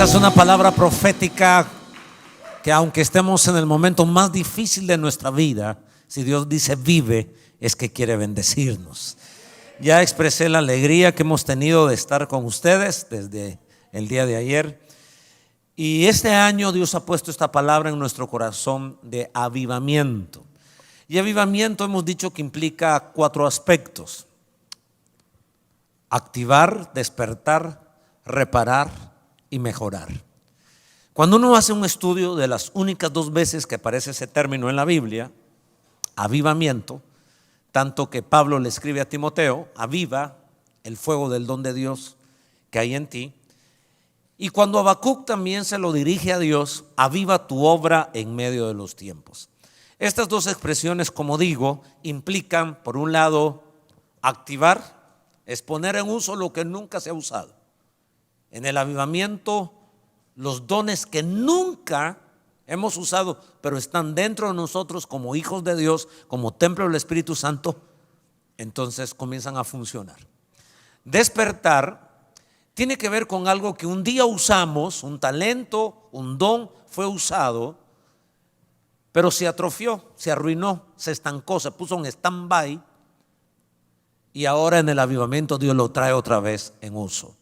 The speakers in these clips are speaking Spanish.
Esta es una palabra profética que, aunque estemos en el momento más difícil de nuestra vida, si Dios dice vive, es que quiere bendecirnos. Ya expresé la alegría que hemos tenido de estar con ustedes desde el día de ayer. Y este año Dios ha puesto esta palabra en nuestro corazón de avivamiento. Y avivamiento hemos dicho que implica 4 aspectos: activar, despertar, reparar y mejorar. Cuando uno hace un estudio de las únicas 2 veces que aparece ese término en la Biblia, avivamiento, tanto que Pablo le escribe a Timoteo: aviva el fuego del don de Dios que hay en ti. Y cuando Habacuc también se lo dirige a Dios: aviva tu obra en medio de los tiempos. Estas 2 expresiones, como digo, implican, por un lado, activar, es poner en uso lo que nunca se ha usado. En el avivamiento, los dones que nunca hemos usado, pero están dentro de nosotros como hijos de Dios, como templo del Espíritu Santo, entonces comienzan a funcionar. Despertar tiene que ver con algo que un día usamos, un talento, un don fue usado, pero se atrofió, se arruinó, se estancó, se puso en stand-by, y ahora en el avivamiento Dios lo trae otra vez en uso.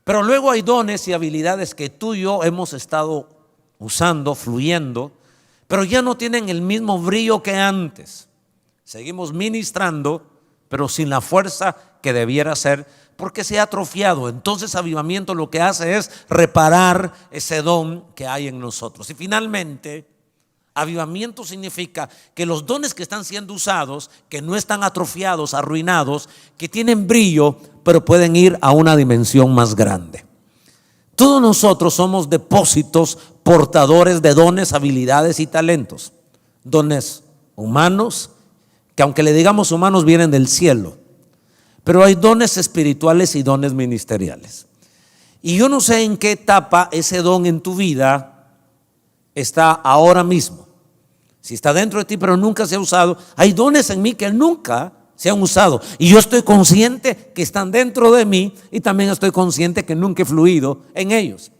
Pero luego hay dones y habilidades que tú y yo hemos estado usando, fluyendo, pero ya no tienen el mismo brillo que antes. Seguimos ministrando, pero sin la fuerza que debiera ser, porque se ha atrofiado. Entonces avivamiento lo que hace es reparar ese don que hay en nosotros. Y finalmente, avivamiento significa que los dones que están siendo usados, que no están atrofiados, arruinados, que tienen brillo, pero pueden ir a una dimensión más grande. Todos nosotros somos depósitos portadores de dones, habilidades y talentos. Dones humanos, que aunque le digamos humanos, vienen del cielo. Pero hay dones espirituales y dones ministeriales. Y yo no sé en qué etapa ese don en tu vida está ahora mismo. Si está dentro de ti pero nunca se ha usado. Hay dones en mí que nunca se han usado, y yo estoy consciente que están dentro de mí, y también estoy consciente que nunca he fluido en ellos.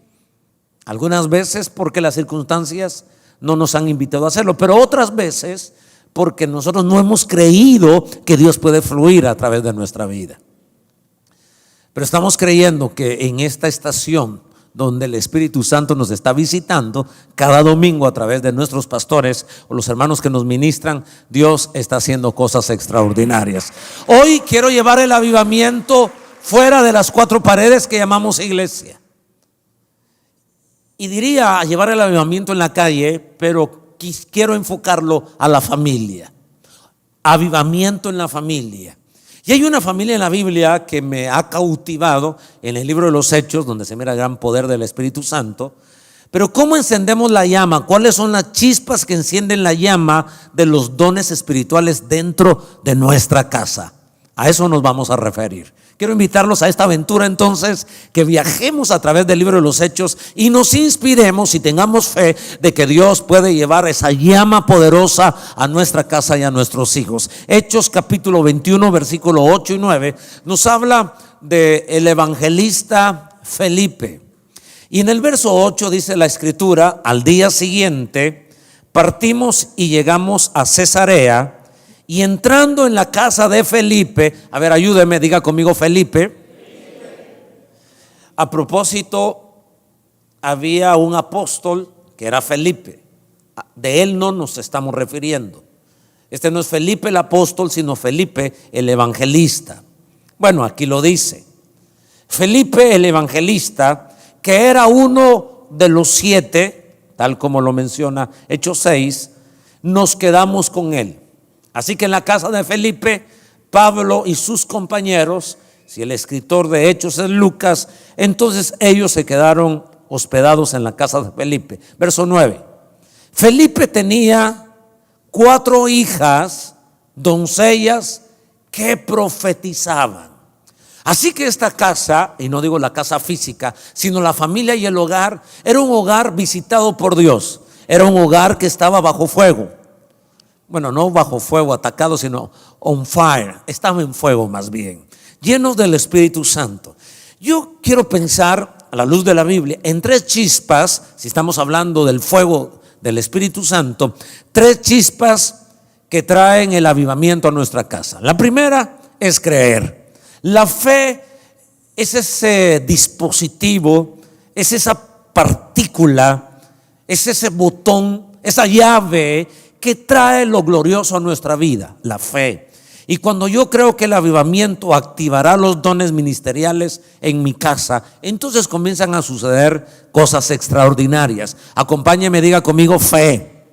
Algunas veces porque las circunstancias no nos han invitado a hacerlo, pero otras veces porque nosotros no hemos creído que Dios puede fluir a través de nuestra vida. Pero estamos creyendo que en esta estación donde el Espíritu Santo nos está visitando cada domingo a través de nuestros pastores o los hermanos que nos ministran, Dios está haciendo cosas extraordinarias. Hoy quiero llevar el avivamiento fuera de las 4 paredes que llamamos iglesia. Y diría llevar el avivamiento en la calle, pero quiero enfocarlo a la familia. Avivamiento en la familia. Y hay una familia en la Biblia que me ha cautivado en el libro de los Hechos, donde se mira el gran poder del Espíritu Santo. Pero ¿cómo encendemos la llama? ¿Cuáles son las chispas que encienden la llama de los dones espirituales dentro de nuestra casa? A eso nos vamos a referir. Quiero invitarlos a esta aventura entonces, que viajemos a través del libro de los Hechos y nos inspiremos y tengamos fe de que Dios puede llevar esa llama poderosa a nuestra casa y a nuestros hijos. Hechos capítulo 21 versículo 8 y 9 nos habla del evangelista Felipe. Y en el verso 8 dice la escritura: al día siguiente partimos y llegamos a Cesarea. Y entrando en la casa de Felipe, a ver, ayúdeme, diga conmigo Felipe. A propósito, había un apóstol que era Felipe. De él no nos estamos refiriendo. Este no es Felipe el apóstol, sino Felipe el evangelista. Bueno, aquí lo dice. Felipe el evangelista, que era uno de los 7, tal como lo menciona Hechos 6, nos quedamos con él. Así que en la casa de Felipe, Pablo y sus compañeros, si el escritor de Hechos es Lucas, entonces ellos se quedaron hospedados en la casa de Felipe. Verso 9. Felipe tenía 4 hijas, doncellas, que profetizaban. Así que esta casa, y no digo la casa física, sino la familia y el hogar, era un hogar visitado por Dios. Era un hogar que estaba bajo fuego. Bueno, no bajo fuego atacado, sino on fire. Estaba en fuego más bien, llenos del Espíritu Santo. Yo quiero pensar a la luz de la Biblia, en 3 chispas, si estamos hablando del fuego del Espíritu Santo, 3 chispas que traen el avivamiento a nuestra casa. La primera es creer. La fe es ese dispositivo, es esa partícula, es ese botón, esa llave que trae lo glorioso a nuestra vida, la fe. Y cuando yo creo que el avivamiento activará los dones ministeriales en mi casa, entonces comienzan a suceder cosas extraordinarias. Acompáñeme, diga conmigo fe.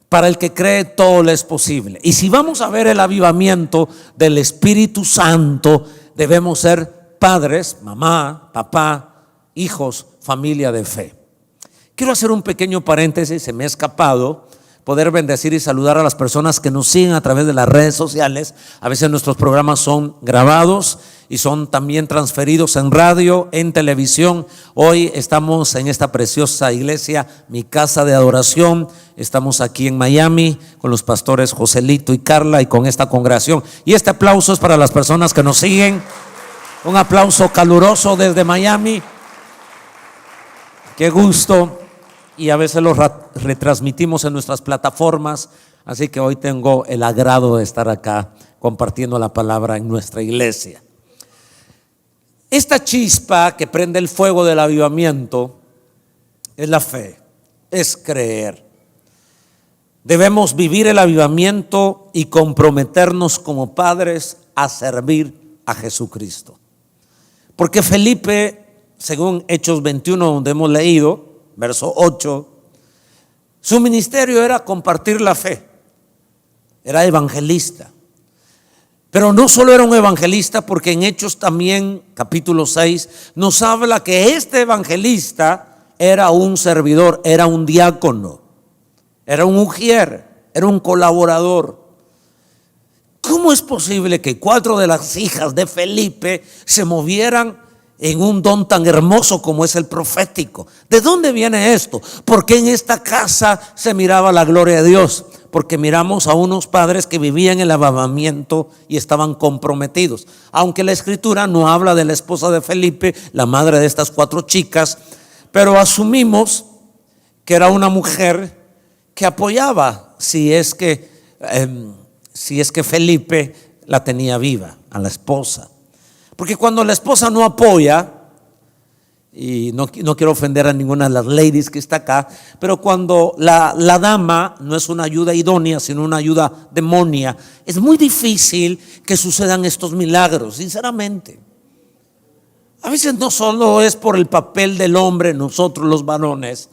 Para el que cree todo le es posible. Y si vamos a ver el avivamiento del Espíritu Santo, debemos ser padres, mamá, papá, hijos, familia de fe. Quiero hacer un pequeño paréntesis, se me ha escapado poder bendecir y saludar a las personas que nos siguen a través de las redes sociales. A veces nuestros programas son grabados y son también transferidos en radio, en televisión. Hoy estamos en esta preciosa iglesia, Mi Casa de Adoración. Estamos aquí en Miami con los pastores Joselito y Carla y con esta congregación. Y este aplauso es para las personas que nos siguen. Un aplauso caluroso desde Miami. Qué gusto. Y a veces lo retransmitimos en nuestras plataformas, así que hoy tengo el agrado de estar acá compartiendo la palabra en nuestra iglesia. Esta chispa que prende el fuego del avivamiento es la fe, es creer. Debemos vivir el avivamiento y comprometernos como padres a servir a Jesucristo. Porque Felipe, según Hechos 21, donde hemos leído, verso 8, su ministerio era compartir la fe, era evangelista. Pero no solo era un evangelista, porque en Hechos también, capítulo 6, nos habla que este evangelista era un servidor, era un diácono, era un ujier, era un colaborador. ¿Cómo es posible que 4 de las hijas de Felipe se movieran en un don tan hermoso como es el profético? ¿De dónde viene esto? Porque en esta casa se miraba la gloria de Dios, porque miramos a unos padres que vivían el avivamiento y estaban comprometidos. Aunque la escritura no habla de la esposa de Felipe, la madre de estas 4 chicas, pero asumimos que era una mujer que apoyaba si es que Felipe la tenía viva, a la esposa. Porque cuando la esposa no apoya, y no quiero ofender a ninguna de las ladies que está acá, pero cuando la dama no es una ayuda idónea, sino una ayuda demonia, es muy difícil que sucedan estos milagros, sinceramente. A veces no solo es por el papel del hombre, nosotros los varones,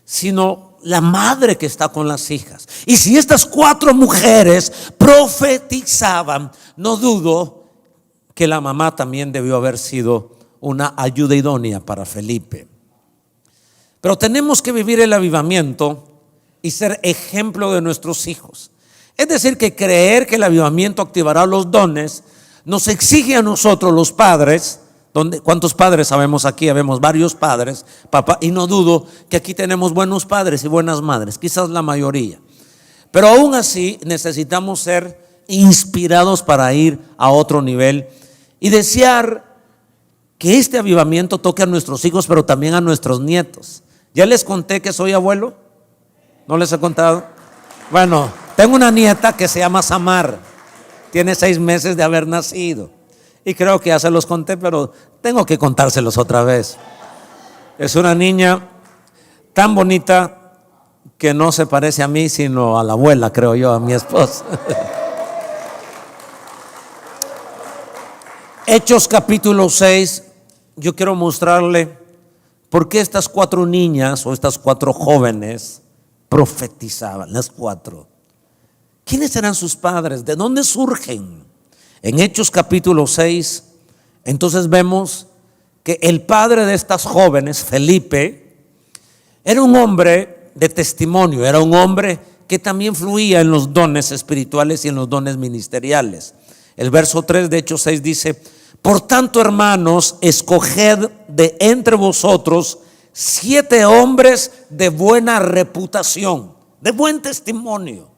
sino la madre que está con las hijas. Y si estas 4 mujeres profetizaban, no dudo que la mamá también debió haber sido una ayuda idónea para Felipe. Pero tenemos que vivir el avivamiento y ser ejemplo de nuestros hijos. Es decir, que creer que el avivamiento activará los dones nos exige a nosotros los padres. ¿Cuántos padres sabemos aquí? Habemos varios padres, papá, y no dudo que aquí tenemos buenos padres y buenas madres, quizás la mayoría. Pero aún así necesitamos ser inspirados para ir a otro nivel y desear que este avivamiento toque a nuestros hijos, pero también a nuestros nietos. ¿Ya les conté que soy abuelo? ¿No les he contado? Bueno, tengo una nieta que se llama Samar. Tiene 6 meses de haber nacido. Y creo que ya se los conté, pero tengo que contárselos otra vez. Es una niña tan bonita que no se parece a mí, sino a la abuela, creo yo, a mi esposa. Hechos capítulo 6, yo quiero mostrarle por qué estas 4 niñas o estas 4 jóvenes profetizaban, las 4. ¿Quiénes eran sus padres? ¿De dónde surgen? En Hechos capítulo 6, entonces vemos que el padre de estas jóvenes, Felipe, era un hombre de testimonio, era un hombre que también fluía en los dones espirituales y en los dones ministeriales. El verso 3 de Hechos 6 dice: por tanto, hermanos, escoged de entre vosotros 7 hombres de buena reputación, de buen testimonio.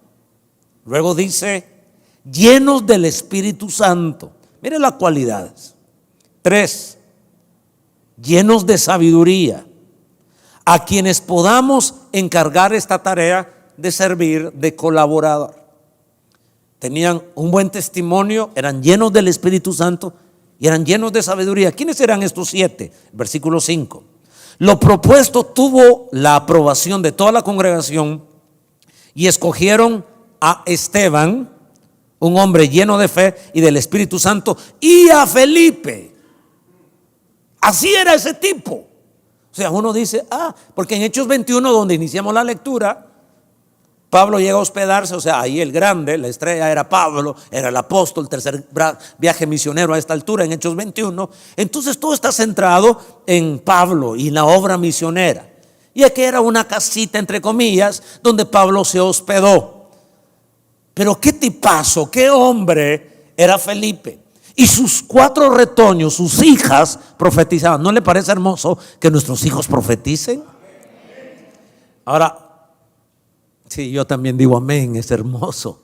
Luego dice: llenos del Espíritu Santo. Mire las cualidades. 3, llenos de sabiduría, a quienes podamos encargar esta tarea de servir, de colaborar. Tenían un buen testimonio, eran llenos del Espíritu Santo y eran llenos de sabiduría. ¿Quiénes eran estos 7? Versículo 5. Lo propuesto tuvo la aprobación de toda la congregación y escogieron a Esteban, un hombre lleno de fe y del Espíritu Santo, y a Felipe. Así era ese tipo. O sea, uno dice, porque en Hechos 21, donde iniciamos la lectura, Pablo llega a hospedarse, o sea, ahí el grande, la estrella era Pablo, era el apóstol, tercer viaje misionero a esta altura en Hechos 21. Entonces todo está centrado en Pablo y la obra misionera. Y aquí era una casita, entre comillas, donde Pablo se hospedó. Pero qué tipazo, qué hombre era Felipe. Y sus 4 retoños, sus hijas, profetizaban. ¿No le parece hermoso que nuestros hijos profeticen? Ahora, sí, yo también digo amén, es hermoso.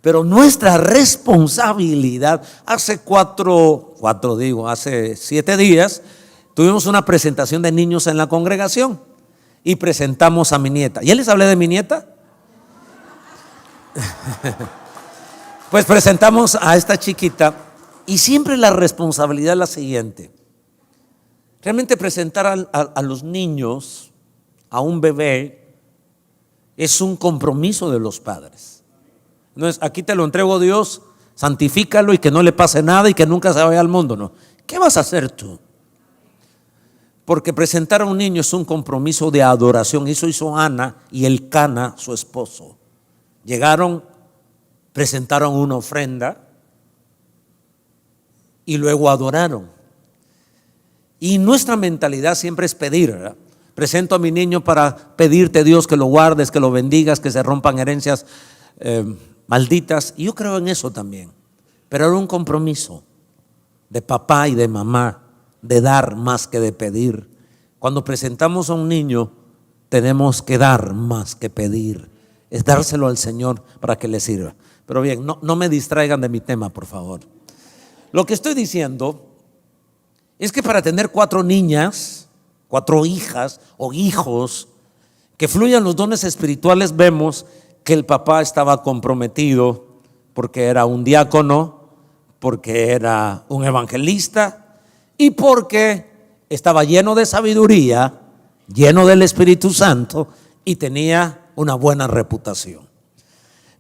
Pero nuestra responsabilidad, hace 7 días, tuvimos una presentación de niños en la congregación y presentamos a mi nieta. ¿Ya les hablé de mi nieta? Pues presentamos a esta chiquita y siempre la responsabilidad es la siguiente. Realmente presentar a los niños, a un bebé, es un compromiso de los padres. No es aquí te lo entrego Dios, santifícalo y que no le pase nada y que nunca se vaya al mundo. No. ¿Qué vas a hacer tú? Porque presentar a un niño es un compromiso de adoración. Eso hizo Ana y Elcana, su esposo. Llegaron, presentaron una ofrenda y luego adoraron. Y nuestra mentalidad siempre es pedir, ¿verdad? Presento a mi niño para pedirte, Dios, que lo guardes, que lo bendigas, que se rompan herencias malditas. Y yo creo en eso también. Pero era un compromiso de papá y de mamá, de dar más que de pedir. Cuando presentamos a un niño, tenemos que dar más que pedir. Es dárselo al Señor para que le sirva. Pero bien, no me distraigan de mi tema, por favor. Lo que estoy diciendo es que para tener 4 niñas, 4 hijas o hijos, que fluyan los dones espirituales, vemos que el papá estaba comprometido porque era un diácono, porque era un evangelista y porque estaba lleno de sabiduría, lleno del Espíritu Santo y tenía una buena reputación.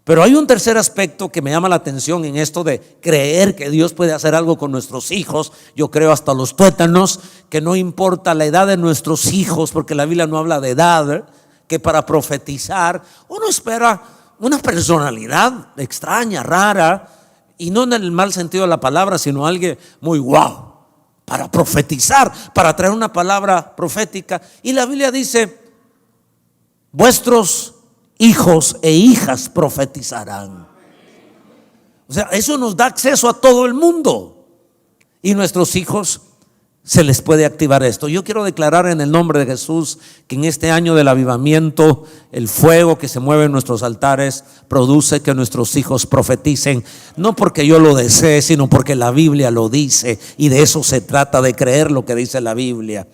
Pero hay un tercer aspecto que me llama la atención en esto de creer que Dios puede hacer algo con nuestros hijos. Yo creo hasta los tuétanos que no importa la edad de nuestros hijos, porque la Biblia no habla de edad, que para profetizar uno espera una personalidad extraña, rara, y no en el mal sentido de la palabra, sino alguien muy guau, para profetizar, para traer una palabra profética. Y la Biblia dice, vuestros hijos e hijas profetizarán. O sea, eso nos da acceso a todo el mundo. Y nuestros hijos se les puede activar esto. Yo quiero declarar en el nombre de Jesús que en este año del avivamiento, el fuego que se mueve en nuestros altares produce que nuestros hijos profeticen. No porque yo lo desee, sino porque la Biblia lo dice. Y de eso se trata, de creer lo que dice la Biblia.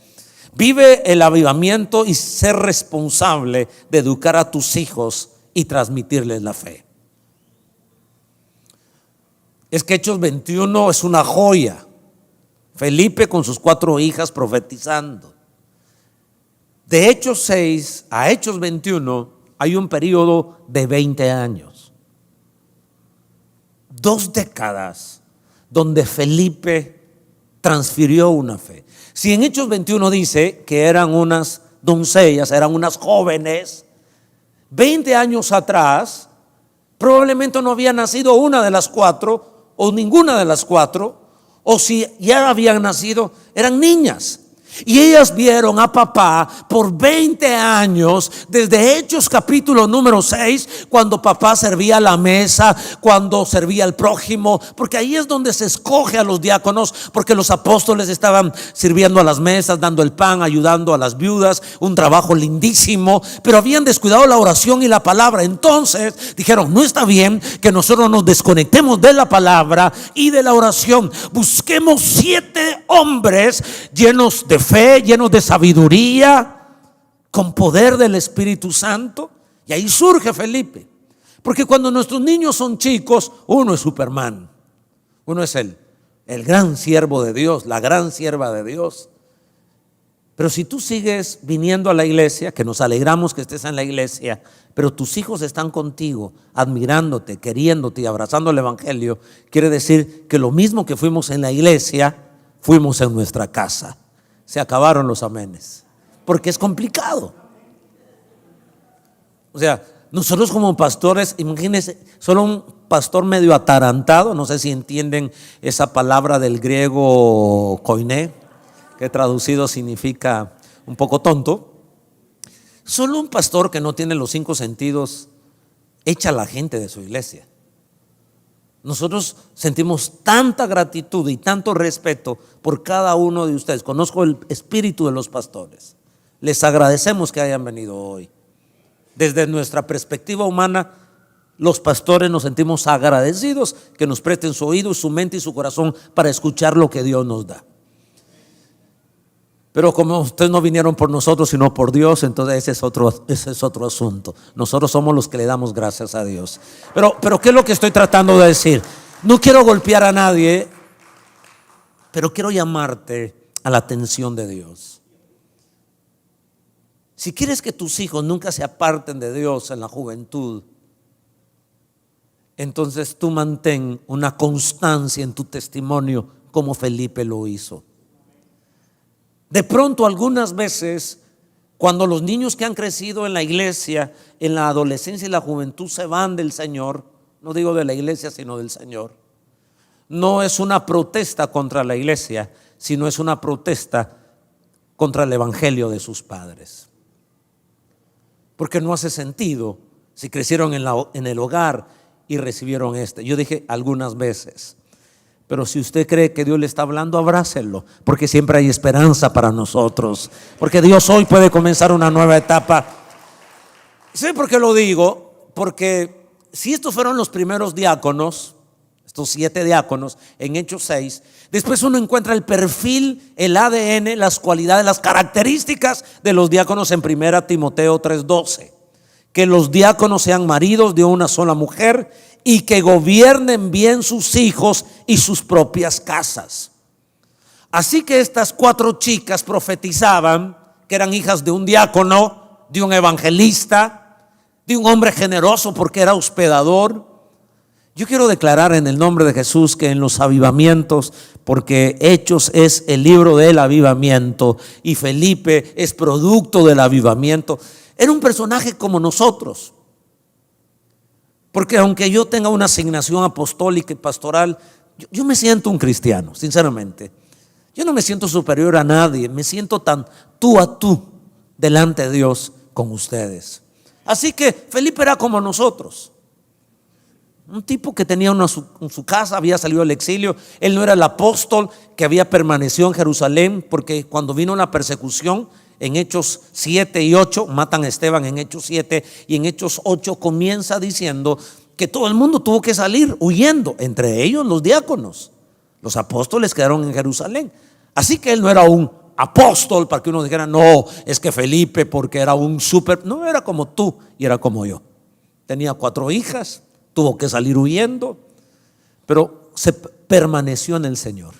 Vive el avivamiento y ser responsable de educar a tus hijos y transmitirles la fe. Es que Hechos 21 es una joya. Felipe con sus 4 hijas profetizando. De Hechos 6 a Hechos 21 hay un periodo de 20 años. 2 décadas donde Felipe transfirió una fe. Si en Hechos 21 dice que eran unas doncellas, eran unas jóvenes, 20 años atrás probablemente no había nacido una de las 4 o ninguna de las 4, o si ya habían nacido eran niñas. Y ellas vieron a papá por 20 años, desde Hechos capítulo número 6, cuando papá servía la mesa, cuando servía al prójimo, porque ahí es donde se escoge a los diáconos, porque los apóstoles estaban sirviendo a las mesas, dando el pan, ayudando a las viudas, un trabajo lindísimo, pero habían descuidado la oración y la palabra. Entonces dijeron: no está bien que nosotros nos desconectemos de la palabra y de la oración. Busquemos 7 hombres llenos de fe, llenos de sabiduría, con poder del Espíritu Santo. Y ahí surge Felipe. Porque cuando nuestros niños son chicos, uno es Superman, uno es el gran siervo de Dios, la gran sierva de Dios. Pero si tú sigues viniendo a la iglesia, que nos alegramos que estés en la iglesia, pero tus hijos están contigo, admirándote, queriéndote y abrazando el evangelio, quiere decir que lo mismo que fuimos en la iglesia, fuimos en nuestra casa. Se acabaron los amenes, porque es complicado. O sea, nosotros como pastores, imagínense, solo un pastor medio atarantado, no sé si entienden esa palabra del griego koiné, que traducido significa un poco tonto. Solo un pastor que no tiene los 5 sentidos echa a la gente de su iglesia. Nosotros sentimos tanta gratitud y tanto respeto por cada uno de ustedes. Conozco el espíritu de los pastores. Les agradecemos que hayan venido hoy. Desde nuestra perspectiva humana, los pastores nos sentimos agradecidos que nos presten su oído, su mente y su corazón para escuchar lo que Dios nos da. Pero como ustedes no vinieron por nosotros sino por Dios, entonces ese es otro asunto. Nosotros somos los que le damos gracias a Dios. Pero ¿qué es lo que estoy tratando de decir? No quiero golpear a nadie, pero quiero llamarte a la atención de Dios. Si quieres que tus hijos nunca se aparten de Dios en la juventud, entonces tú mantén una constancia en tu testimonio como Felipe lo hizo. De pronto, algunas veces, cuando los niños que han crecido en la iglesia, en la adolescencia y la juventud se van del Señor, no digo de la iglesia sino del Señor, no es una protesta contra la iglesia, sino es una protesta contra el evangelio de sus padres. Porque no hace sentido si crecieron en el hogar y recibieron Yo dije algunas veces. Pero si usted cree que Dios le está hablando, abrácelo, porque siempre hay esperanza para nosotros. Porque Dios hoy puede comenzar una nueva etapa. ¿Sabe por qué lo digo? Porque si estos fueron los primeros diáconos, estos 7 diáconos en Hechos 6, después uno encuentra el perfil, el ADN, las cualidades, las características de los diáconos en 1 Timoteo 3:12. Que los diáconos sean maridos de una sola mujer y que gobiernen bien sus hijos y sus propias casas. Así que estas 4 chicas profetizaban que eran hijas de un diácono, de un evangelista, de un hombre generoso porque era hospedador. Yo quiero declarar en el nombre de Jesús que en los avivamientos, porque Hechos es el libro del avivamiento y Felipe es producto del avivamiento, era un personaje como nosotros. Porque aunque yo tenga una asignación apostólica y pastoral, yo me siento un cristiano, sinceramente. Yo no me siento superior a nadie, me siento tan tú a tú delante de Dios con ustedes. Así que Felipe era como nosotros. Un tipo que tenía su casa, había salido del exilio. Él no era el apóstol que había permanecido en Jerusalén, porque cuando vino la persecución en Hechos 7 y 8, matan a Esteban en Hechos 7, y en Hechos 8 comienza diciendo que todo el mundo tuvo que salir huyendo, entre ellos los diáconos. Los apóstoles quedaron en Jerusalén. Así que él no era un apóstol para que uno dijera, no, es que Felipe porque era un no, era como tú y era como yo. Tenía 4 hijas, tuvo que salir huyendo, pero se permaneció en el Señor.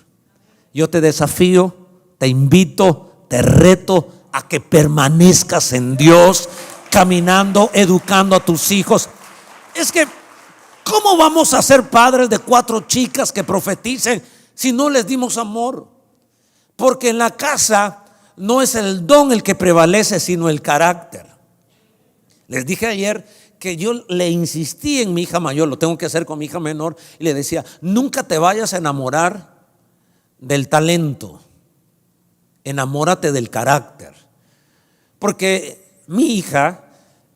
Yo te desafío, te invito, te reto a que permanezcas en Dios, caminando, educando a tus hijos. Es que ¿cómo vamos a ser padres de 4 chicas que profeticen si no les dimos amor? Porque en la casa no es el don el que prevalece, sino el carácter. Les dije ayer que yo le insistí en mi hija mayor, lo tengo que hacer con mi hija menor, y le decía, nunca te vayas a enamorar del talento. enamórate del carácter. Porque mi hija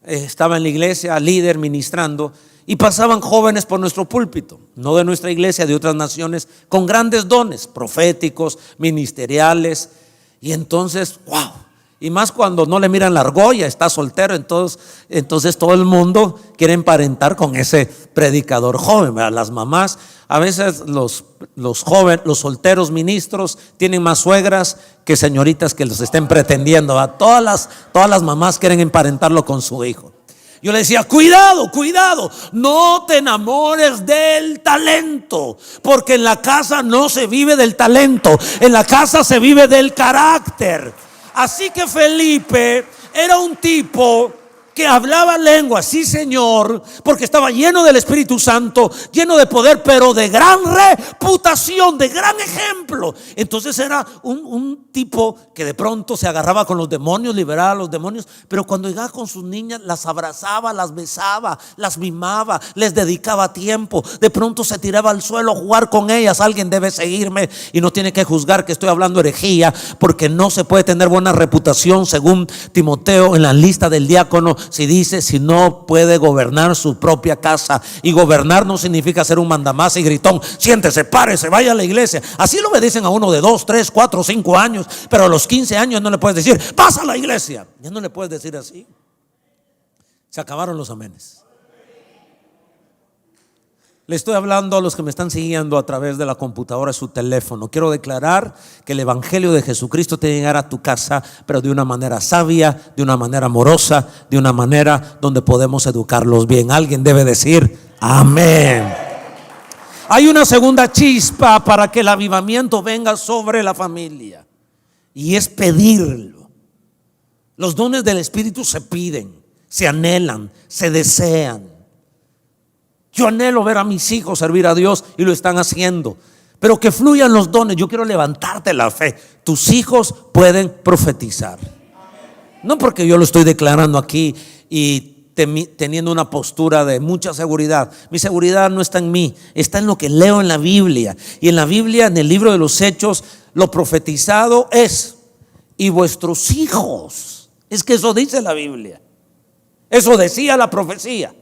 estaba en la iglesia, líder, ministrando, y pasaban jóvenes por nuestro púlpito, no de nuestra iglesia, de otras naciones, con grandes dones proféticos, ministeriales. Y entonces, wow, y más cuando no le miran la argolla, está soltero, entonces todo el mundo quiere emparentar con ese predicador joven, ¿verdad? Las mamás, a veces los jóvenes, los solteros ministros tienen más suegras que señoritas que los estén pretendiendo, ¿verdad? Todas las mamás quieren emparentarlo con su hijo. Yo le decía, cuidado, no te enamores del talento, porque en la casa no se vive del talento, en la casa se vive del carácter. Así que Felipe era un tipo que hablaba lengua, sí señor, porque estaba lleno del Espíritu Santo, lleno de poder, pero de gran reputación, de gran ejemplo. Entonces era un tipo que de pronto se agarraba con los demonios, liberaba a los demonios, pero cuando llegaba con sus niñas las abrazaba, las besaba, las mimaba, les dedicaba tiempo. De pronto se tiraba al suelo a jugar con ellas. Alguien debe seguirme y no tiene que juzgar que estoy hablando herejía, porque no se puede tener buena reputación, según Timoteo en la lista del diácono. Si dice, si no puede gobernar su propia casa, y gobernar no significa ser un mandamás y gritón, siéntese, párese, vaya a la iglesia. Así lo obedecen a uno de 2, 3, 4, 5 años, pero a los 15 años no le puedes decir, pasa a la iglesia. Ya no le puedes decir así. Se acabaron los amenes. Le estoy hablando a los que me están siguiendo a través de la computadora, su teléfono. Quiero declarar que el evangelio de Jesucristo tiene que llegar a tu casa, pero de una manera sabia, de una manera amorosa, de una manera donde podemos educarlos bien. Alguien debe decir amén. Hay una segunda chispa para que el avivamiento venga sobre la familia, y es pedirlo. Los dones del Espíritu se piden, se anhelan, se desean. Yo anhelo ver a mis hijos servir a Dios y lo están haciendo, pero que fluyan los dones. Yo quiero levantarte la fe. Tus hijos pueden profetizar, no porque yo lo estoy declarando aquí y teniendo una postura de mucha seguridad. Mi seguridad no está en mí, está en lo que leo en la Biblia. Y en la Biblia, en el libro de los Hechos, lo profetizado es, y vuestros hijos. Es que eso dice la Biblia, eso decía la profecía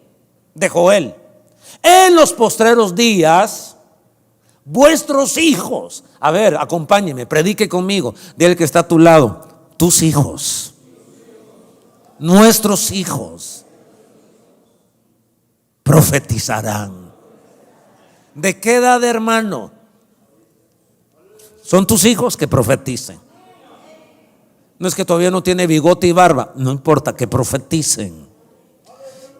de Joel. En los postreros días, vuestros hijos. A ver, acompáñeme, predique conmigo. Dile que está a tu lado, tus hijos, nuestros hijos profetizarán. ¿De qué edad, hermano? Son tus hijos que profeticen. No es que todavía no tiene bigote y barba, no importa, que profeticen.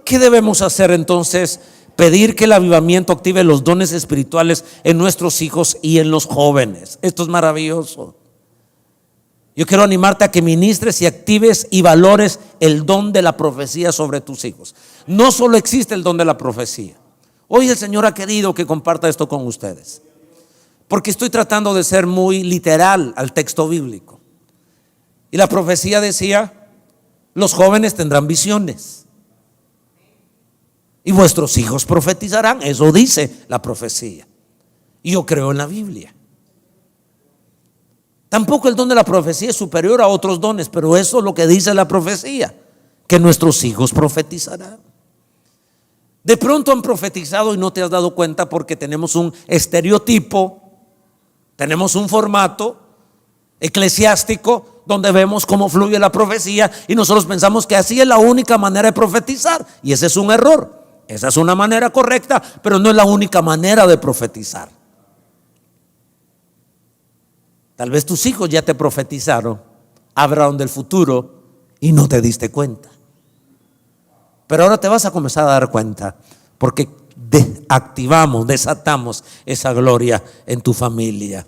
¿Qué debemos hacer entonces? Pedir que el avivamiento active los dones espirituales en nuestros hijos y en los jóvenes. Esto es maravilloso. Yo quiero animarte a que ministres y actives y valores el don de la profecía sobre tus hijos. No solo existe el don de la profecía. Hoy el Señor ha querido que comparta esto con ustedes, porque estoy tratando de ser muy literal al texto bíblico. Y la profecía decía, los jóvenes tendrán visiones y vuestros hijos profetizarán. Eso dice la profecía, y yo creo en la Biblia. Tampoco el don de la profecía es superior a otros dones, pero eso es lo que dice la profecía, que nuestros hijos profetizarán. De pronto han profetizado y no te has dado cuenta, porque tenemos un estereotipo, tenemos un formato eclesiástico donde vemos cómo fluye la profecía, y nosotros pensamos que así es la única manera de profetizar, y ese es un error. Esa es una manera correcta, pero no es la única manera de profetizar. Tal vez tus hijos ya te profetizaron, hablaron del futuro y no te diste cuenta. Pero ahora te vas a comenzar a dar cuenta, porque activamos, desatamos esa gloria en tu familia.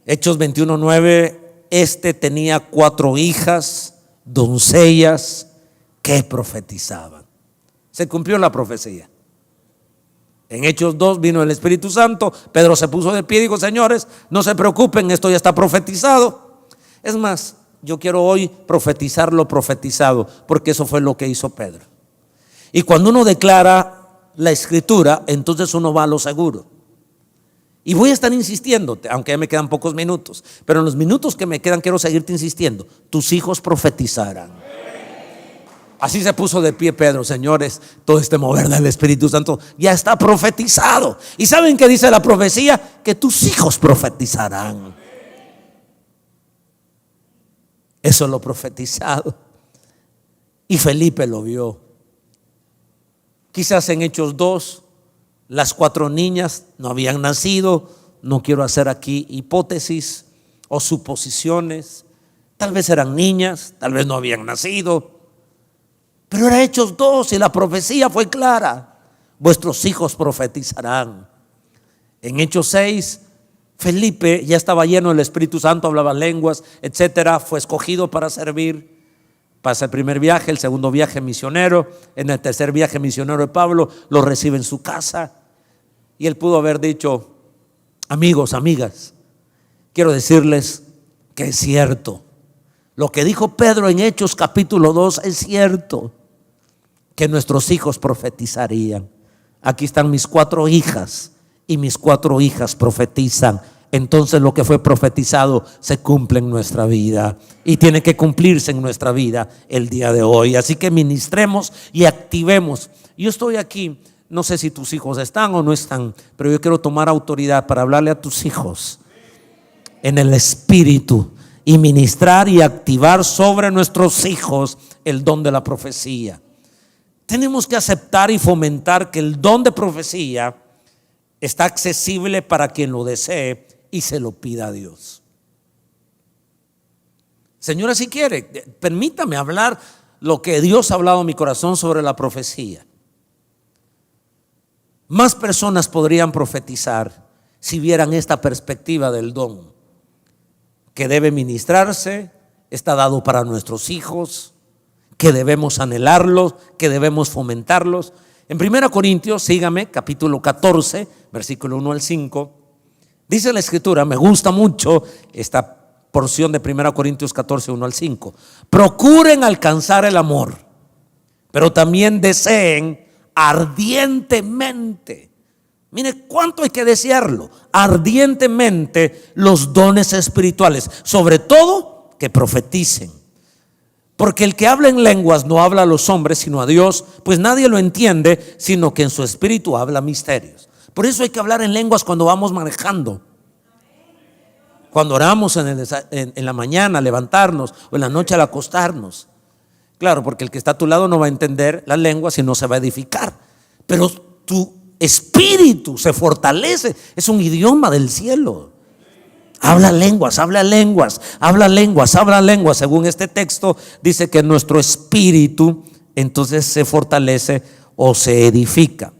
Hechos 21:9, tenía 4 hijas, doncellas, que profetizaban. Se cumplió la profecía. En Hechos 2 vino el Espíritu Santo. Pedro se puso de pie y dijo, señores, no se preocupen, esto ya está profetizado. Es más, yo quiero hoy profetizar lo profetizado, porque eso fue lo que hizo Pedro. Y cuando uno declara la escritura, entonces uno va a lo seguro. Y voy a estar insistiéndote, aunque ya me quedan pocos minutos, pero en los minutos que me quedan quiero seguirte insistiendo. Tus hijos profetizarán. Así se puso de pie Pedro. Señores, todo este mover del Espíritu Santo ya está profetizado. ¿Y saben qué dice la profecía? Que tus hijos profetizarán. Eso es lo profetizado. Y Felipe lo vio. Quizás en Hechos 2, las 4 niñas no habían nacido. No quiero hacer aquí hipótesis o suposiciones. Tal vez eran niñas, tal vez no habían nacido. Pero era Hechos 2 y la profecía fue clara. Vuestros hijos profetizarán. En Hechos 6, Felipe ya estaba lleno del Espíritu Santo, hablaba lenguas, etcétera. Fue escogido para servir. Pasa el primer viaje, el segundo viaje misionero. En el tercer viaje misionero de Pablo, lo recibe en su casa. Y él pudo haber dicho: amigos, amigas, quiero decirles que es cierto. Lo que dijo Pedro en Hechos capítulo 2 es cierto, que nuestros hijos profetizarían. Aquí están mis 4 hijas y mis 4 hijas profetizan. Entonces lo que fue profetizado se cumple en nuestra vida y tiene que cumplirse en nuestra vida el día de hoy. Así que ministremos y activemos. Yo estoy aquí, no sé si tus hijos están o no están, pero yo quiero tomar autoridad para hablarle a tus hijos en el Espíritu y ministrar y activar sobre nuestros hijos el don de la profecía. Tenemos que aceptar y fomentar que el don de profecía está accesible para quien lo desee y se lo pida a Dios. Señora, si quiere, permítame hablar lo que Dios ha hablado en mi corazón sobre la profecía. Más personas podrían profetizar si vieran esta perspectiva del don que debe ministrarse, está dado para nuestros hijos, que debemos anhelarlos, que debemos fomentarlos. En 1 Corintios, sígame, capítulo 14, versículo 1 al 5, dice la Escritura, me gusta mucho esta porción de 1 Corintios 14, 1 al 5. Procuren alcanzar el amor, pero también deseen ardientemente. Mire cuánto hay que desearlo, ardientemente los dones espirituales, sobre todo que profeticen. Porque el que habla en lenguas no habla a los hombres sino a Dios, pues nadie lo entiende, sino que en su espíritu habla misterios. Por eso hay que hablar en lenguas cuando vamos manejando, cuando oramos en la mañana, levantarnos, o en la noche al acostarnos. Claro, porque el que está a tu lado no va a entender las lenguas y no se va a edificar, pero tu espíritu se fortalece. Es un idioma del cielo. Habla lenguas, habla lenguas, habla lenguas, habla lenguas. Según este texto dice que nuestro espíritu entonces se fortalece o se edifica.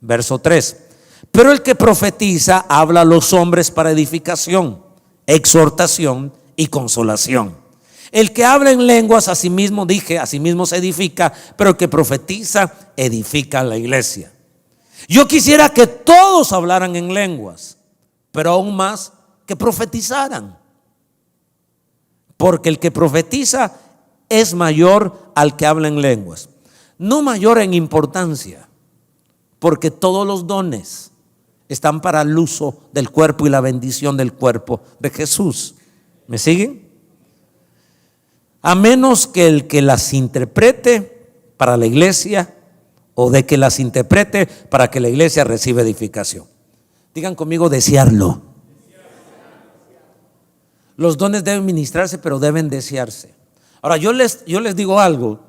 Verso 3. Pero el que profetiza habla a los hombres para edificación, exhortación y consolación. El que habla en lenguas, asimismo se edifica, pero el que profetiza edifica a la iglesia. Yo quisiera que todos hablaran en lenguas, pero aún más que profetizaran, porque el que profetiza es mayor al que habla en lenguas. No mayor en importancia, porque todos los dones están para el uso del cuerpo y la bendición del cuerpo de Jesús. ¿Me siguen? A menos que el que las interprete para la iglesia, o de que las interprete para que la iglesia reciba edificación. Digan conmigo, desearlo. Los dones deben ministrarse, pero deben desearse. Ahora yo les digo algo.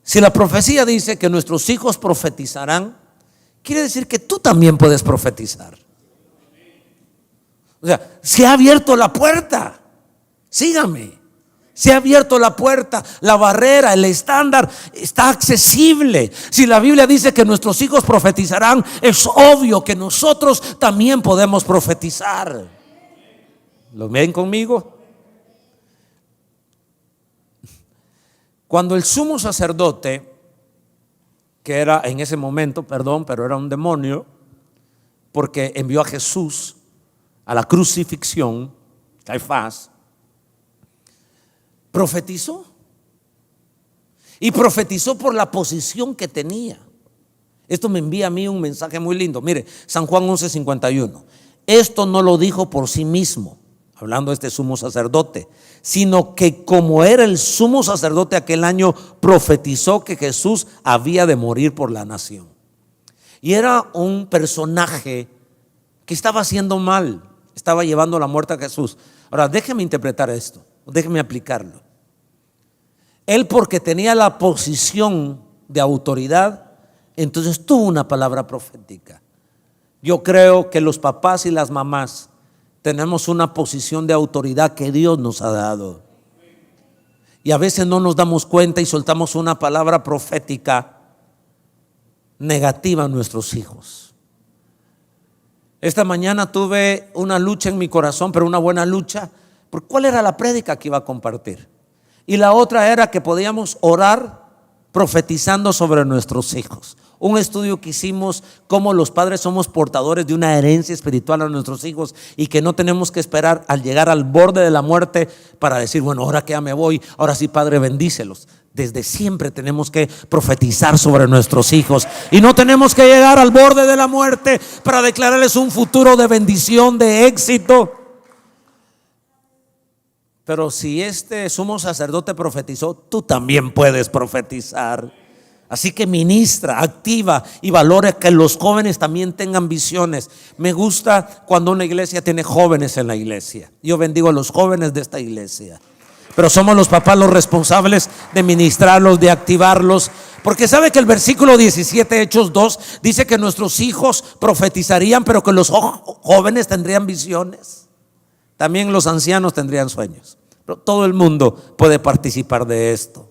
Si la profecía dice que nuestros hijos profetizarán, quiere decir que tú también puedes profetizar. O sea, se ha abierto la puerta. Sígame. Se ha abierto la puerta, la barrera, el estándar está accesible. Si la Biblia dice que nuestros hijos profetizarán, es obvio que nosotros también podemos profetizar. ¿Lo ven conmigo? Cuando el sumo sacerdote, que era en ese momento, pero era un demonio, porque envió a Jesús a la crucifixión, Caifás, profetizó. Y profetizó por la posición que tenía. Esto me envía a mí un mensaje muy lindo. Mire, San Juan 11:51. Esto no lo dijo por sí mismo, hablando de este sumo sacerdote, sino que como era el sumo sacerdote aquel año, profetizó que Jesús había de morir por la nación. Y era un personaje que estaba haciendo mal, estaba llevando la muerte a Jesús. Ahora, déjeme interpretar esto, déjeme aplicarlo. Él, porque tenía la posición de autoridad, entonces tuvo una palabra profética. Yo creo que los papás y las mamás tenemos una posición de autoridad que Dios nos ha dado. Y a veces no nos damos cuenta y soltamos una palabra profética negativa a nuestros hijos. Esta mañana tuve una lucha en mi corazón, pero una buena lucha, por cuál era la prédica que iba a compartir. Y la otra era que podíamos orar profetizando sobre nuestros hijos. Un estudio que hicimos, cómo los padres somos portadores de una herencia espiritual a nuestros hijos y que no tenemos que esperar al llegar al borde de la muerte para decir, bueno, ahora que ya me voy, ahora sí, Padre, bendícelos. Desde siempre tenemos que profetizar sobre nuestros hijos y no tenemos que llegar al borde de la muerte para declararles un futuro de bendición, de éxito. Pero si este sumo sacerdote profetizó, tú también puedes profetizar. Así que ministra, activa y valora que los jóvenes también tengan visiones. Me gusta cuando una iglesia tiene jóvenes en la iglesia. Yo bendigo a los jóvenes de esta iglesia. Pero somos los papás los responsables de ministrarlos, de activarlos. Porque sabe que el versículo 17, Hechos 2, dice que nuestros hijos profetizarían, pero que los jóvenes tendrían visiones. También los ancianos tendrían sueños. Pero todo el mundo puede participar de esto.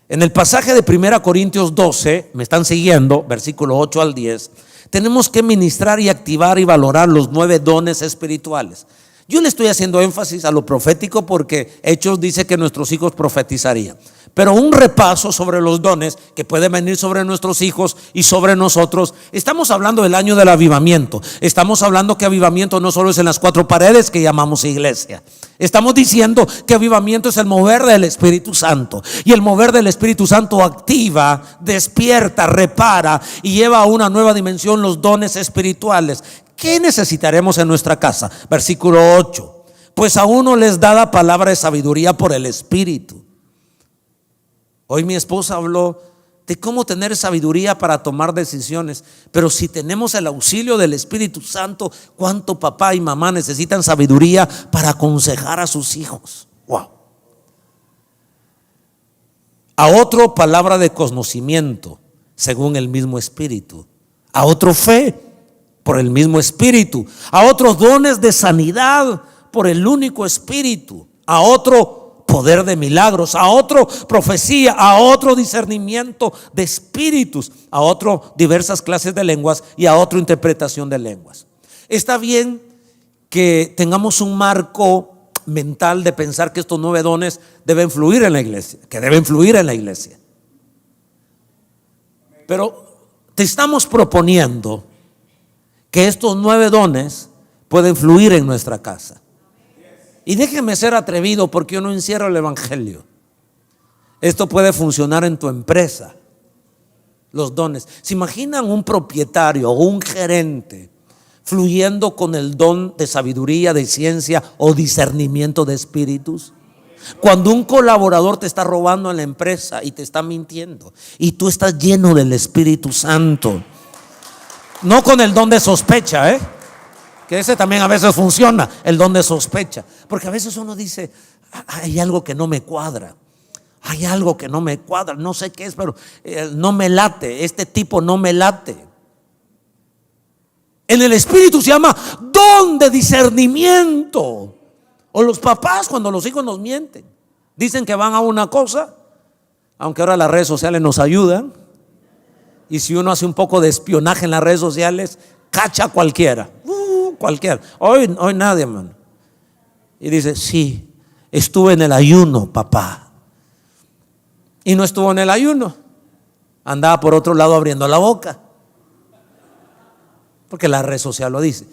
En el pasaje de 1 Corintios 12, me están siguiendo, versículo 8 al 10, tenemos que ministrar y activar y valorar los 9 dones espirituales. Yo le estoy haciendo énfasis a lo profético porque Hechos dice que nuestros hijos profetizarían. Pero un repaso sobre los dones que pueden venir sobre nuestros hijos y sobre nosotros. Estamos hablando del año del avivamiento. Estamos hablando que avivamiento no solo es en las 4 paredes que llamamos iglesia. Estamos diciendo que avivamiento es el mover del Espíritu Santo. Y el mover del Espíritu Santo activa, despierta, repara y lleva a una nueva dimensión los dones espirituales. ¿Qué necesitaremos en nuestra casa? Versículo 8. Pues a uno les da la palabra de sabiduría por el Espíritu. Hoy mi esposa habló de cómo tener sabiduría para tomar decisiones. Pero si tenemos el auxilio del Espíritu Santo, ¿cuánto papá y mamá necesitan sabiduría para aconsejar a sus hijos? Wow. A otro palabra de conocimiento, según el mismo Espíritu. A otro fe, por el mismo Espíritu. A otros dones de sanidad, por el único Espíritu. A otro poder de milagros, a otro profecía, a otro discernimiento de espíritus, a otro diversas clases de lenguas y a otro interpretación de lenguas. Está bien que tengamos un marco mental de pensar que estos 9 dones deben fluir en la iglesia, que deben fluir en la iglesia. Pero te estamos proponiendo que estos 9 dones pueden fluir en nuestra casa. Y déjeme ser atrevido porque yo no encierro el evangelio. Esto puede funcionar en tu empresa. Los dones. ¿Se imaginan un propietario o un gerente fluyendo con el don de sabiduría, de ciencia o discernimiento de espíritus? Cuando un colaborador te está robando en la empresa y te está mintiendo y tú estás lleno del Espíritu Santo, no con el don de sospecha, que ese también a veces funciona, el don de sospecha. Porque a veces uno dice, hay algo que no me cuadra. Hay algo que no me cuadra. No sé qué es, pero no me late. Este tipo no me late. En el Espíritu se llama don de discernimiento. O los papás cuando los hijos nos mienten. Dicen que van a una cosa, aunque ahora las redes sociales nos ayudan. Y si uno hace un poco de espionaje en las redes sociales, cacha a cualquiera. Cualquiera. Hoy nadie, hermano. Y dice, sí, estuve en el ayuno, papá. Y no estuvo en el ayuno. Andaba por otro lado abriendo la boca. Porque la red social lo dice.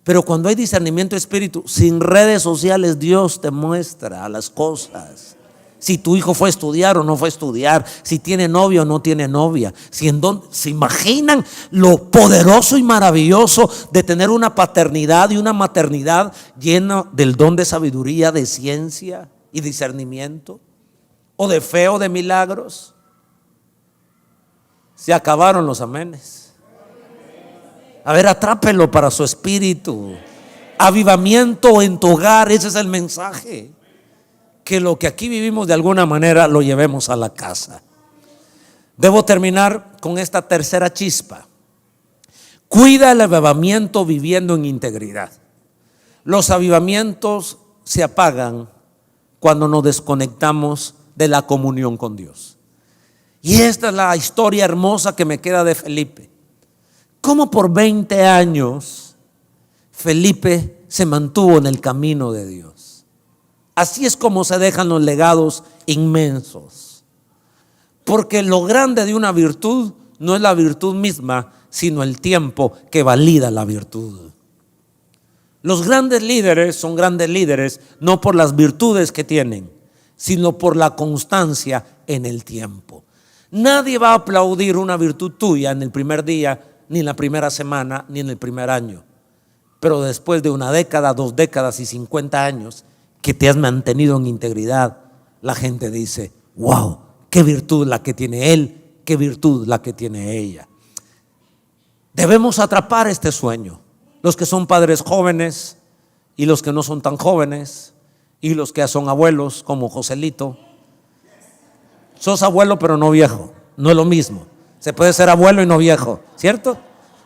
Pero cuando hay discernimiento de espíritu, sin redes sociales, Dios te muestra las cosas. si tu hijo fue a estudiar o no fue a estudiar, si tiene novio o no tiene novia. ¿Se imaginan lo poderoso y maravilloso de tener una paternidad y una maternidad llena del don de sabiduría, de ciencia y discernimiento? ¿O de fe o de milagros? Se acabaron los amenes. A ver, atrápelo para su espíritu. Avivamiento en tu hogar, ese es el mensaje. Que lo que aquí vivimos de alguna manera lo llevemos a la casa. Debo terminar con esta tercera chispa. Cuida el avivamiento viviendo en integridad. Los avivamientos se apagan cuando nos desconectamos de la comunión con Dios. Y esta es la historia hermosa que me queda de Felipe. Cómo por 20 años Felipe se mantuvo en el camino de Dios. Así es como se dejan los legados inmensos. Porque lo grande de una virtud no es la virtud misma, sino el tiempo que valida la virtud. Los grandes líderes son grandes líderes no por las virtudes que tienen, sino por la constancia en el tiempo. Nadie va a aplaudir una virtud tuya en el primer día, ni en la primera semana, ni en el primer año. Pero después de una década, 2 décadas y 50 años que te has mantenido en integridad, la gente dice: wow, qué virtud la que tiene él, qué virtud la que tiene ella. Debemos atrapar este sueño. Los que son padres jóvenes y los que no son tan jóvenes y los que ya son abuelos como Joselito. Sos abuelo pero no viejo, no es lo mismo. Se puede ser abuelo y no viejo, ¿cierto?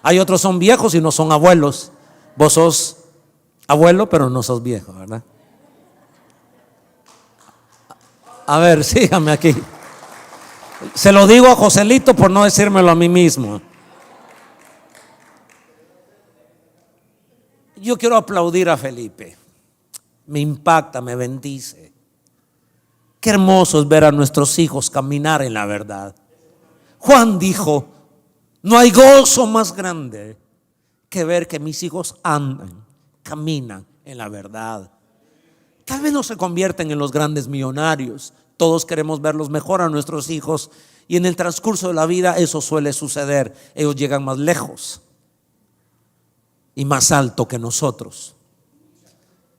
Hay otros son viejos y no son abuelos. Vos sos abuelo pero no sos viejo, ¿verdad? A ver, sígame aquí. Se lo digo a Joselito por no decírmelo a mí mismo. Yo quiero aplaudir a Felipe. Me impacta, me bendice. Qué hermoso es ver a nuestros hijos caminar en la verdad. Juan dijo: no hay gozo más grande que ver que mis hijos andan, caminan en la verdad. Tal vez no se convierten en los grandes millonarios. Todos queremos verlos mejor a nuestros hijos, y en el transcurso de la vida eso suele suceder. Ellos llegan más lejos y más alto que nosotros.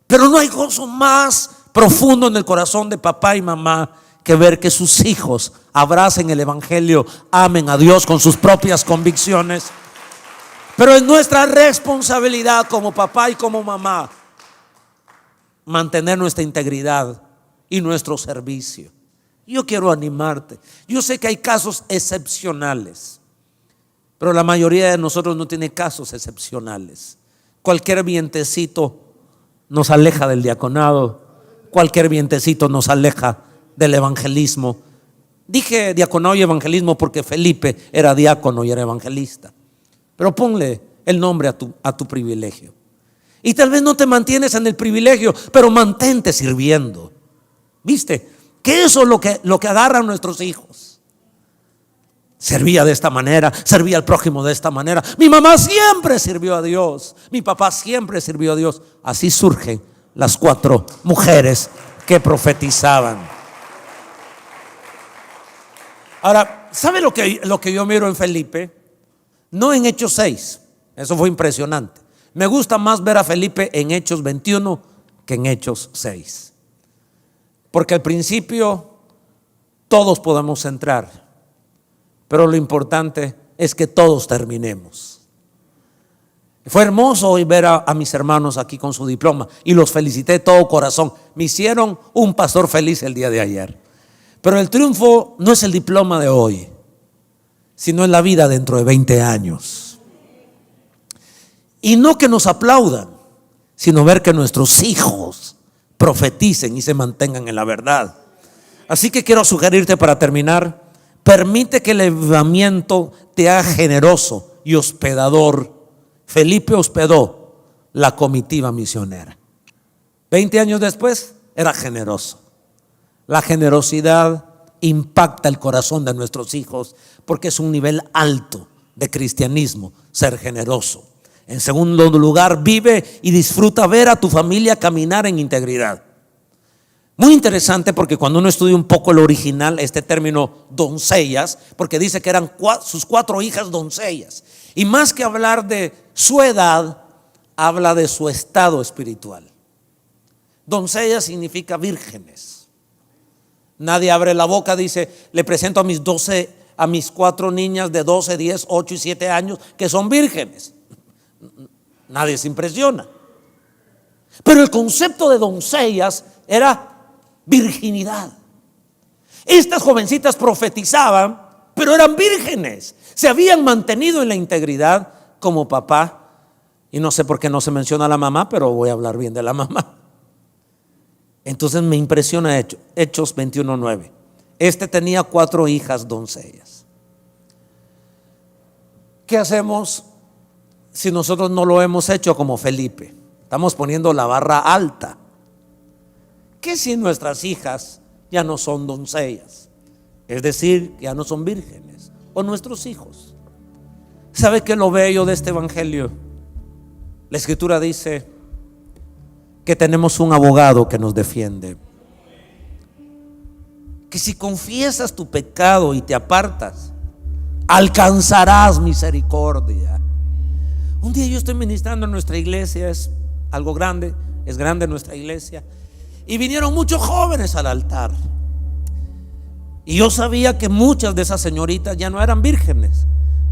Pero no hay gozo más profundo en el corazón de papá y mamá que ver que sus hijos abracen el evangelio, amen a Dios con sus propias convicciones. Pero es nuestra responsabilidad como papá y como mamá mantener nuestra integridad y nuestro servicio. Yo quiero animarte. Yo sé que hay casos excepcionales, pero la mayoría de nosotros no tiene casos excepcionales. Cualquier vientecito nos aleja del diaconado. Cualquier vientecito nos aleja del evangelismo. Dije diaconado y evangelismo porque Felipe era diácono y era evangelista. Pero ponle el nombre a tu privilegio. Y tal vez no te mantienes en el privilegio, pero mantente sirviendo. ¿Viste? Que eso es lo que agarran nuestros hijos. Servía de esta manera, servía al prójimo de esta manera. Mi mamá siempre sirvió a Dios, mi papá siempre sirvió a Dios. Así surgen las 4 mujeres que profetizaban. Ahora, ¿sabe lo que yo miro en Felipe? No en Hechos 6, eso fue impresionante. Me gusta más ver a Felipe en Hechos 21 que en Hechos 6. Porque al principio todos podemos entrar, pero lo importante es que todos terminemos. Fue hermoso hoy ver a mis hermanos aquí con su diploma y los felicité de todo corazón. Me hicieron un pastor feliz el día de ayer. Pero el triunfo no es el diploma de hoy, sino en la vida dentro de 20 años. Y no que nos aplaudan, sino ver que nuestros hijos profeticen y se mantengan en la verdad. Así que quiero sugerirte para terminar: permite que el avivamiento te haga generoso y hospedador. Felipe hospedó la comitiva misionera. 20 años después era generoso. La generosidad impacta el corazón de nuestros hijos porque es un nivel alto de cristianismo, ser generoso. En segundo lugar, vive y disfruta ver a tu familia caminar en integridad. Muy interesante, porque cuando uno estudia un poco el original, este término doncellas, porque dice que eran sus 4 hijas doncellas, y más que hablar de su edad, habla de su estado espiritual. Doncella significa vírgenes. Nadie abre la boca, dice, le presento a mis 4 niñas de 12, 10, 8 y 7 años que son vírgenes. Nadie se impresiona. Pero el concepto de doncellas era virginidad. Estas jovencitas profetizaban, pero eran vírgenes. Se habían mantenido en la integridad como papá. Y no sé por qué no se menciona a la mamá, pero voy a hablar bien de la mamá. Entonces me impresiona Hechos 21:9. Este tenía 4 hijas doncellas. ¿Qué hacemos si nosotros no lo hemos hecho como Felipe? Estamos poniendo la barra alta. ¿Qué si nuestras hijas ya no son doncellas? Es decir, ya no son vírgenes. O nuestros hijos. ¿Sabe qué es lo bello de este evangelio? La escritura dice que tenemos un abogado que nos defiende. Que si confiesas tu pecado y te apartas, alcanzarás misericordia. Un día yo estoy ministrando en nuestra iglesia, es algo grande, es grande nuestra iglesia, y vinieron muchos jóvenes al altar. Y yo sabía que muchas de esas señoritas ya no eran vírgenes,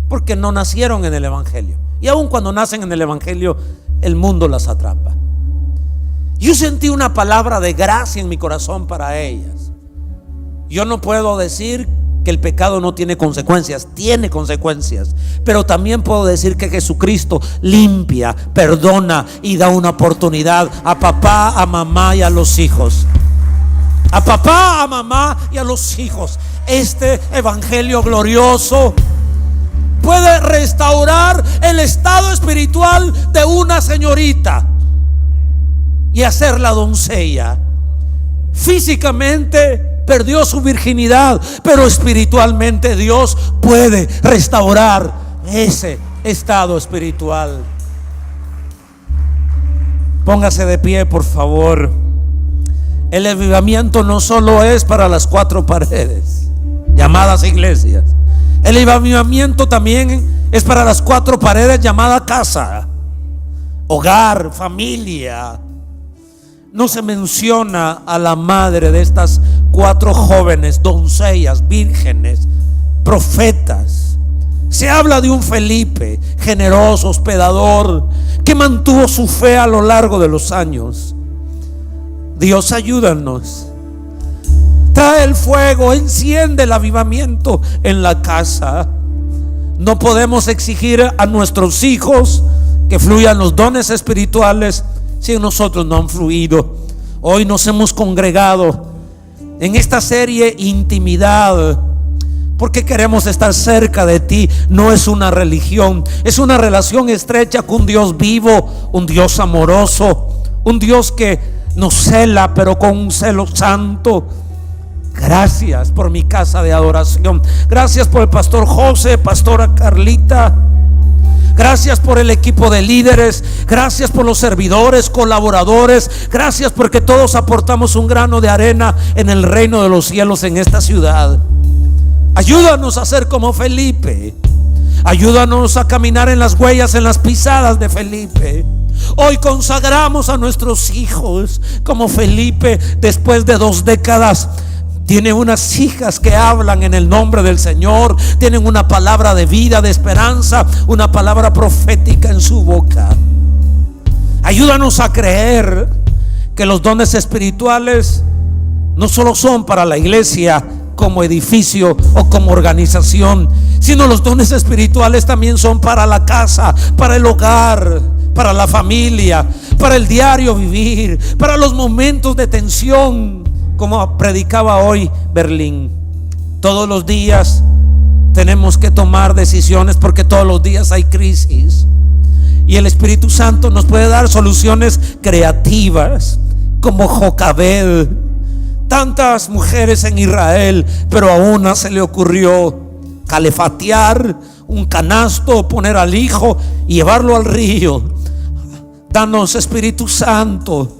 porque no nacieron en el evangelio. Y aun cuando nacen en el evangelio, el mundo las atrapa. Yo sentí una palabra de gracia en mi corazón para ellas. Yo no puedo decir que el pecado no tiene consecuencias, tiene consecuencias, pero también puedo decir que Jesucristo limpia, perdona y da una oportunidad a papá, a mamá y a los hijos. A papá, a mamá y a los hijos. Este evangelio glorioso puede restaurar el estado espiritual de una señorita y hacerla doncella. Físicamente perdió su virginidad, pero espiritualmente Dios puede restaurar ese estado espiritual. Póngase de pie, por favor. El avivamiento no solo es para las 4 paredes llamadas iglesias. El avivamiento también es para las 4 paredes llamadas casa, hogar, familia. No se menciona a la madre de estas 4 jóvenes, doncellas, vírgenes, profetas. Se habla de un Felipe generoso, hospedador, que mantuvo su fe a lo largo de los años. Dios, ayúdanos. Trae el fuego, enciende el avivamiento en la casa. No podemos exigir a nuestros hijos que fluyan los dones espirituales si en nosotros no han fluido. Hoy nos hemos congregado en esta serie Intimidad porque queremos estar cerca de ti. No es una religión, es una relación estrecha con un Dios vivo, un Dios amoroso, un Dios que nos cela, pero con un celo santo. Gracias por mi casa de adoración. Gracias por el pastor José, pastora Carlita. Gracias por el equipo de líderes. Gracias por los servidores, colaboradores. Gracias porque todos aportamos un grano de arena en el reino de los cielos en esta ciudad. Ayúdanos a ser como Felipe. Ayúdanos a caminar en las huellas, en las pisadas de Felipe. Hoy consagramos a nuestros hijos como Felipe. Después de 2 décadas tiene unas hijas que hablan en el nombre del Señor. Tienen una palabra de vida, de esperanza, una palabra profética en su boca. Ayúdanos a creer que los dones espirituales no solo son para la iglesia como edificio o como organización, sino los dones espirituales también son para la casa, para el hogar, para la familia, para el diario vivir, para los momentos de tensión. Como predicaba hoy Berlín, todos los días tenemos que tomar decisiones porque todos los días hay crisis, y el Espíritu Santo nos puede dar soluciones creativas, como Jocabed. Tantas mujeres en Israel, pero a una se le ocurrió calefatear un canasto, poner al hijo y llevarlo al río. Danos, Espíritu Santo,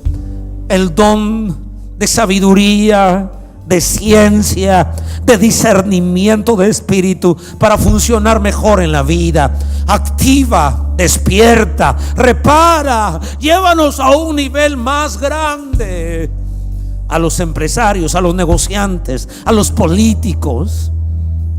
el don de sabiduría, de ciencia, de discernimiento de espíritu para funcionar mejor en la vida. Activa, despierta, repara, llévanos a un nivel más grande. A los empresarios, a los negociantes, a los políticos,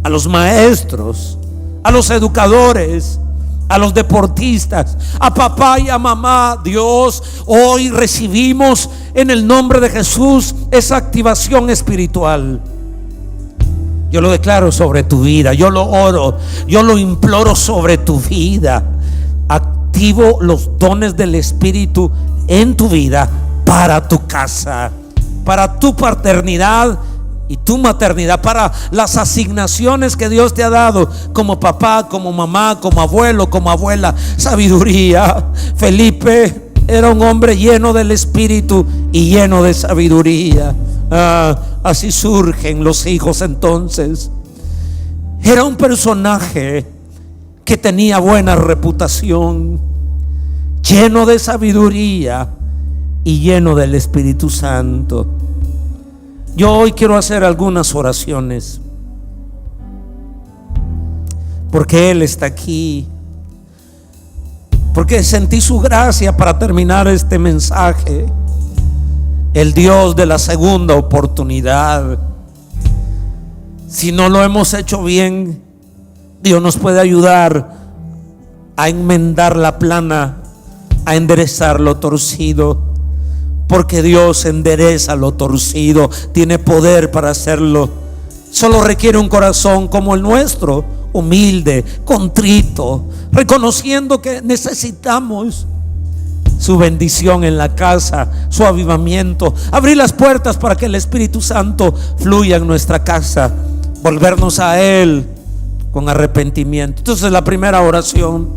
a los maestros, a los educadores, a los deportistas, a papá y a mamá. Dios, hoy recibimos en el nombre de Jesús esa activación espiritual. Yo lo declaro sobre tu vida, yo lo oro, yo lo imploro sobre tu vida. Activo los dones del Espíritu en tu vida, para tu casa, para tu paternidad y tu maternidad, para las asignaciones que Dios te ha dado como papá, como mamá, como abuelo, como abuela. Sabiduría. Felipe era un hombre lleno del Espíritu y lleno de sabiduría. Así surgen los hijos entonces. Era un personaje que tenía buena reputación, lleno de sabiduría y lleno del Espíritu Santo. Yo hoy quiero hacer algunas oraciones, porque Él está aquí, porque sentí su gracia para terminar este mensaje. El Dios de la segunda oportunidad. Si no lo hemos hecho bien, Dios nos puede ayudar a enmendar la plana, a enderezar lo torcido, porque Dios endereza lo torcido, tiene poder para hacerlo. Solo requiere un corazón como el nuestro, humilde, contrito, reconociendo que necesitamos su bendición en la casa, su avivamiento, abrir las puertas para que el Espíritu Santo fluya en nuestra casa, volvernos a Él con arrepentimiento. Entonces, la primera oración,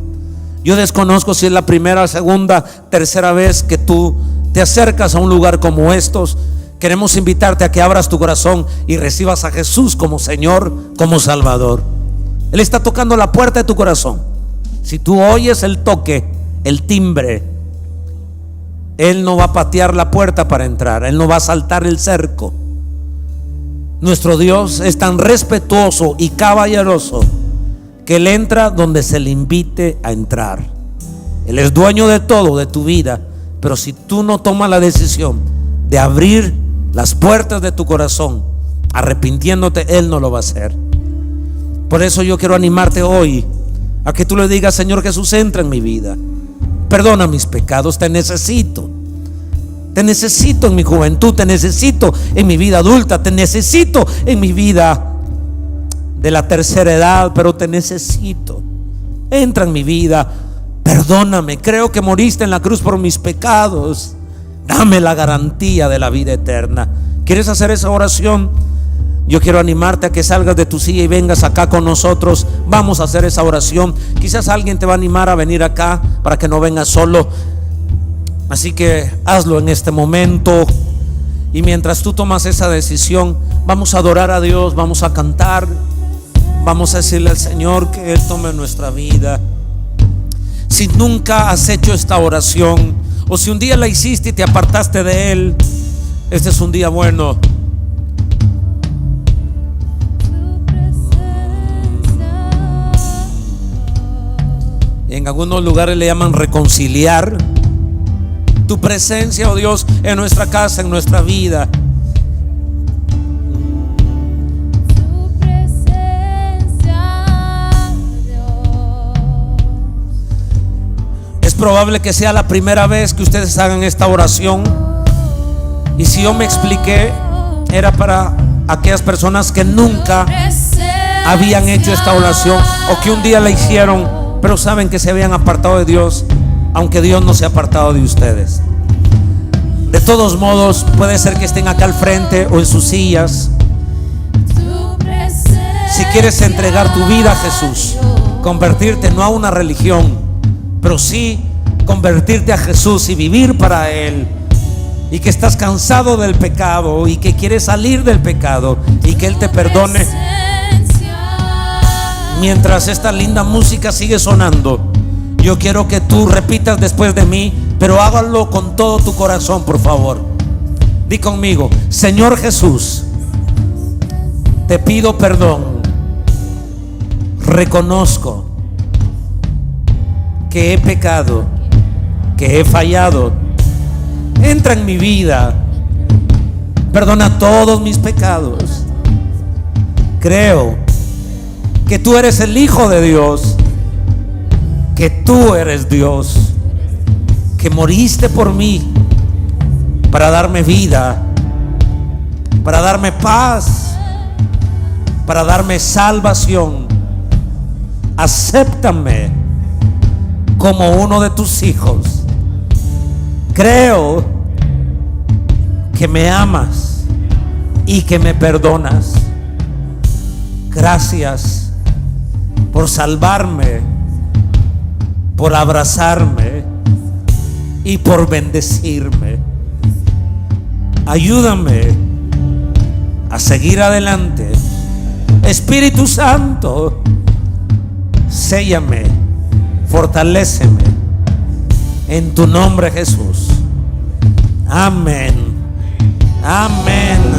yo desconozco si es la primera, segunda, tercera vez que tú te acercas a un lugar como estos. Queremos invitarte a que abras tu corazón y recibas a Jesús como Señor, como Salvador. Él está tocando la puerta de tu corazón. Si tú oyes el toque, el timbre, Él no va a patear la puerta para entrar, Él no va a saltar el cerco. Nuestro Dios es tan respetuoso y caballeroso que Él entra donde se le invite a entrar. Él es dueño de todo, de tu vida. Pero si tú no tomas la decisión de abrir las puertas de tu corazón, arrepintiéndote, Él no lo va a hacer. Por eso yo quiero animarte hoy a que tú le digas: Señor Jesús, entra en mi vida, perdona mis pecados, te necesito en mi juventud, te necesito en mi vida adulta, te necesito en mi vida de la tercera edad, pero te necesito. Entra en mi vida, perdóname, creo que moriste en la cruz por mis pecados, dame la garantía de la vida eterna. ¿Quieres hacer esa oración? Yo quiero animarte a que salgas de tu silla y vengas acá con nosotros. Vamos a hacer esa oración. Quizás alguien te va a animar a venir acá para que no vengas solo. Así que hazlo en este momento. Y mientras tú tomas esa decisión, vamos a adorar a Dios, vamos a cantar, vamos a decirle al Señor que Él tome nuestra vida. Si nunca has hecho esta oración, o si un día la hiciste y te apartaste de Él, este es un día bueno. En algunos lugares le llaman reconciliar. Tu presencia, oh Dios, en nuestra casa, en nuestra vida. Tu presencia, Dios. Es probable que sea la primera vez que ustedes hagan esta oración. Y si yo me expliqué, era para aquellas personas que nunca habían hecho esta oración, o que un día la hicieron, pero saben que se habían apartado de Dios, aunque Dios no se ha apartado de ustedes. De todos modos, puede ser que estén acá al frente o en sus sillas. Si quieres entregar tu vida a Jesús, convertirte no a una religión, pero sí convertirte a Jesús y vivir para Él, y que estás cansado del pecado y que quieres salir del pecado y que Él te perdone, mientras esta linda música sigue sonando, yo quiero que tú repitas después de mí, pero hágalo con todo tu corazón, por favor. Di conmigo: Señor Jesús, te pido perdón. Reconozco que he pecado, que he fallado. Entra en mi vida, perdona todos mis pecados. Creo que tú eres el Hijo de Dios, que tú eres Dios, que moriste por mí para darme vida, para darme paz, para darme salvación. Acéptame como uno de tus hijos. Creo que me amas y que me perdonas. Gracias por salvarme, por abrazarme y por bendecirme. Ayúdame a seguir adelante. Espíritu Santo, séllame, fortaléceme en tu nombre, Jesús. Amén. Amén.